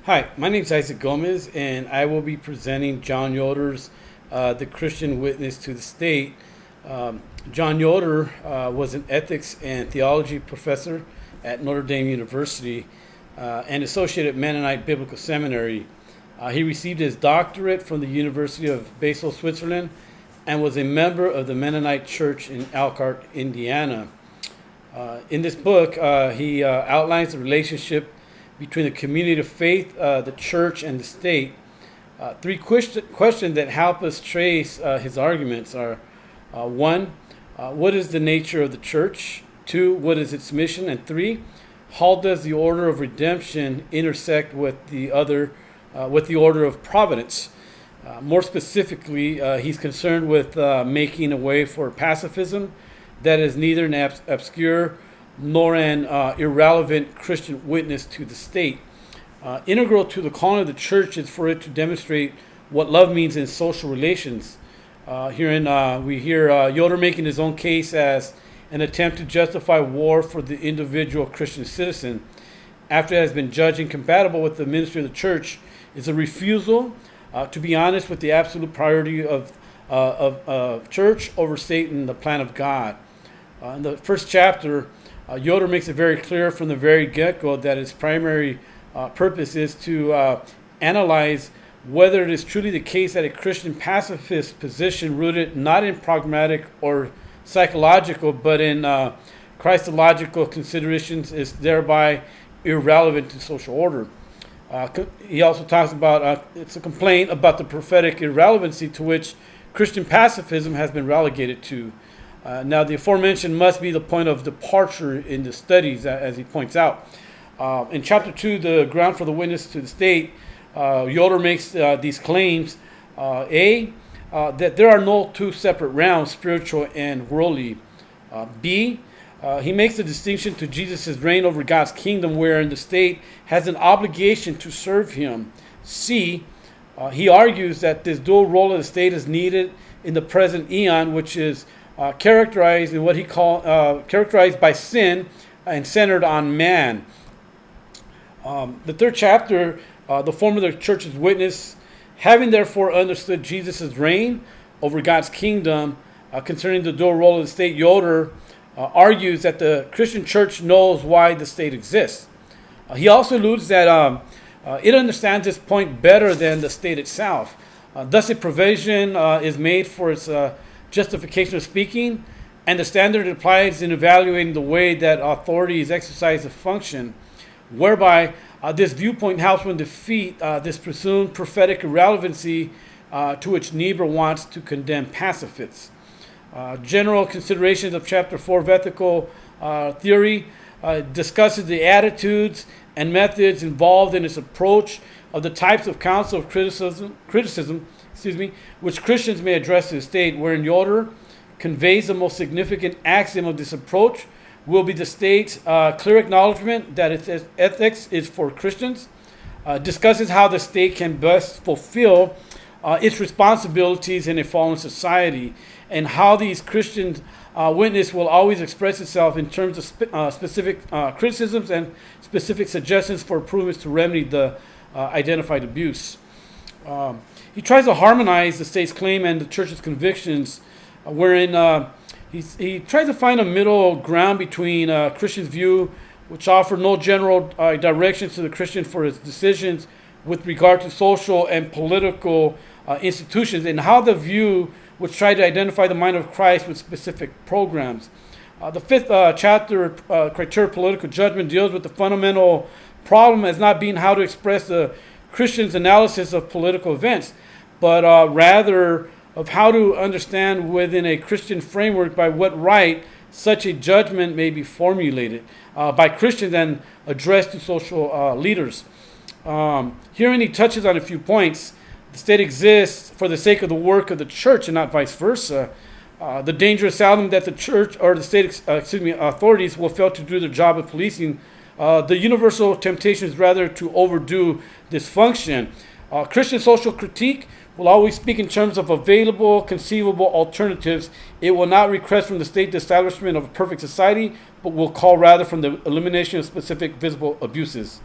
Hi, my name is Isaac Gomez, and I will be presenting John Yoder's The Christian Witness to the State. John Yoder was an ethics and theology professor at Notre Dame University and Associated Mennonite Biblical Seminary. He received his doctorate from the University of Basel, Switzerland, and was a member of the Mennonite Church in Elkhart, Indiana. In this book, he outlines the relationship between the community of faith, the church, and the state. Three questions that help us trace his arguments are: one, what is the nature of the church? Two, what is its mission? And three, how does the order of redemption intersect with the order of providence? More specifically, he's concerned with making a way for pacifism that is neither an obscure nor an irrelevant Christian witness to the state. Integral to the calling of the church is for it to demonstrate what love means in social relations. We hear Yoder making his own case as an attempt to justify war for the individual Christian citizen, after it has been judged incompatible with the ministry of the church, is a refusal to be honest with the absolute priority of church over state and the plan of God. In the first chapter, Yoder makes it very clear from the very get-go that his primary purpose is to analyze whether it is truly the case that a Christian pacifist position rooted not in pragmatic or psychological but in Christological considerations is thereby irrelevant to social order. He also talks about it's a complaint about the prophetic irrelevancy to which Christian pacifism has been relegated to. Now, the aforementioned must be the point of departure in the studies, as he points out. In Chapter 2, the ground for the witness to the state, Yoder makes these claims. That there are no two separate realms, spiritual and worldly. B, he makes the distinction to Jesus' reign over God's kingdom, wherein the state has an obligation to serve him. C, he argues that this dual role of the state is needed in the present eon, which is characterized in what he characterized by sin and centered on man. The third chapter, the form of the church's witness, having therefore understood Jesus' reign over God's kingdom concerning the dual role of the state, Yoder argues that the Christian church knows why the state exists. He also alludes that it understands this point better than the state itself. Thus, a provision is made for its justification of speaking, and the standard applies in evaluating the way that authority is exercised to function, whereby this viewpoint helps one defeat this presumed prophetic irrelevancy to which Niebuhr wants to condemn pacifists. General considerations of Chapter 4 of Ethical Theory discusses the attitudes and methods involved in its approach of the types of counsel of criticism, which Christians may address to the state, wherein Yoder conveys the most significant axiom of this approach will be the state's clear acknowledgement that its ethics is for Christians, discusses how the state can best fulfill its responsibilities in a fallen society, and how these Christian witness will always express itself in terms of specific criticisms and specific suggestions for improvements to remedy the identified abuse. He tries to harmonize the state's claim and the church's convictions, wherein he tries to find a middle ground between Christian's view, which offer no general directions to the Christian for his decisions with regard to social and political institutions, and how the view which tried to identify the mind of Christ with specific programs. The fifth chapter, Criteria of Political Judgment, deals with the fundamental problem as not being how to express the Christian's analysis of political events, but rather of how to understand within a Christian framework by what right such a judgment may be formulated by Christians and addressed to social leaders. Herein he touches on a few points. The state exists for the sake of the work of the church and not vice versa. The danger is seldom that the church or the state, authorities will fail to do their job of policing. The universal temptation is rather to overdo this function. Christian social critique will always speak in terms of available, conceivable alternatives. It will not request from the state the establishment of a perfect society, but will call rather from the elimination of specific visible abuses.